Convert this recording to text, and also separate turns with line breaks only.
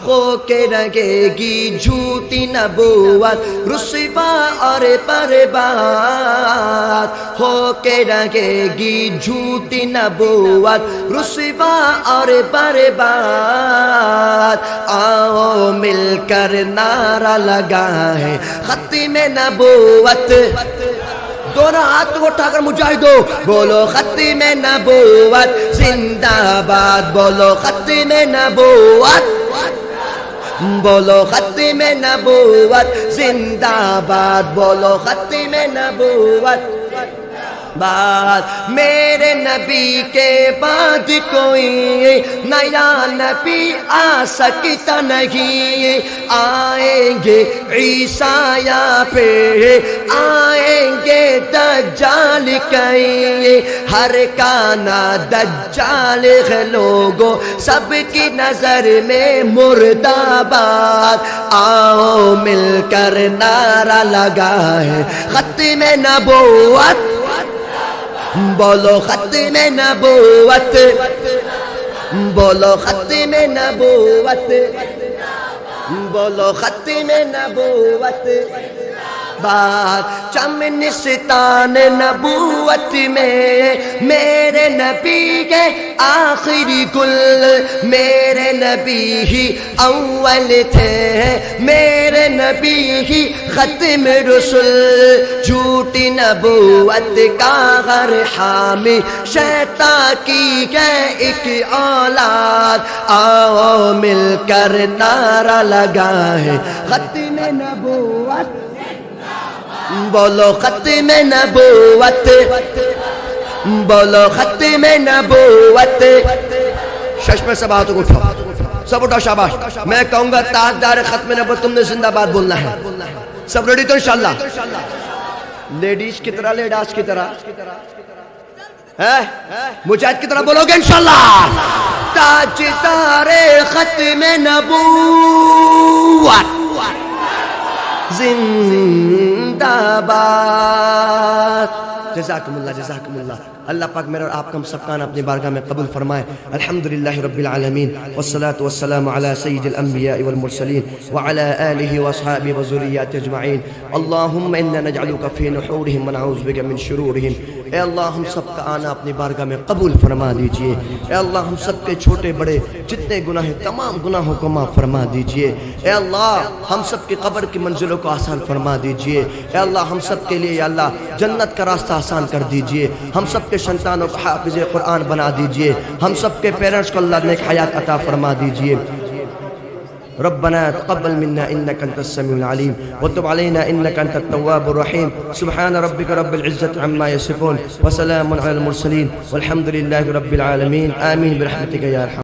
ہو کے رہے گی جھوٹی نبوت رسوا اور برباد ہو کے رہے گی جھوٹی نبوت رسوا اور برباد آؤ مل کر نعرہ لگائیں ختم نبوت دونوں ہاتھ اٹھا کر مجاہدو بولو ختم نبوت زندہ باد بولو ختم نبوت بولو ختم نبوت زندہ باد بولو ختم نبوت بات میرے نبی کے بعد کوئی نیا نبی آ سکتا نہیں آئیں گے عیسیٰ یا پھر آئیں گے دجال کہیں ہر کانا دجال ہے لوگوں سب کی نظر میں مردہ باد آؤ مل کر نعرہ لگائیں ختم نبوت بولو ختم نبوت بولو ختم نبوت بولو ختم نبوت بات چمنستان نبوت میں میرے نبی کے آخری گل میرے نبی ہی اول تھے میرے نبی ہی ختم رسل جھوٹی نبوت کا غر حامی شیطان کی ہے ایک اولاد آؤ مل کر نعرہ لگائیں ختم نبوت بولو ختم نبوت بولو ختم نبوت ششم سے باتوں کو اٹھاؤ سب اٹھاؤ شاباش میں کہوں گا تاجدار ختم نبوت تم نے زندہ باد بولنا ہے سب ریڈی تو انشاءاللہ لیڈیز کی طرح لیڈاس کی طرح مجاہد کی طرح بولو گے انشاءاللہ تاجدار ختم نبوت زندہ باد جزاکم اللہ اللہ پاک میرا اور آپ کا ہم سب کا اپنی بارگاہ میں قبول فرمائے الحمدللہ رب العالمین والصلاة والسلام على سید الانبیاء والمرسلین وعلى آلہ واصحابہ وذریات اجمعین اللہم انا نجعلک فی نحورہم ونعوذ بک من شرورہم اے اللہ ہم سب کا آنا اپنی بارگاہ میں قبول فرما دیجئے اے اللہ ہم سب کے چھوٹے بڑے جتنے گناہ ہیں تمام گناہوں کو معاف فرما دیجئے اے اللہ ہم سب کی قبر کی منزلوں کو آسان فرما دیجئے اے اللہ ہم سب کے لیے یا اللہ جنت کا راستہ آسان کر دیجئے ہم سب کے سنتانوں کو حافظ قرآن بنا دیجئے ہم سب کے پیرنٹس کو اللہ نیک حیات عطا فرما دیجئے ربنا تقبل منا انك انت السميع العليم وتب علينا انك انت التواب الرحيم سبحان ربك رب العزة عما يصفون وسلام على المرسلين والحمد لله رب العالمين آمين برحمتك يا ارحم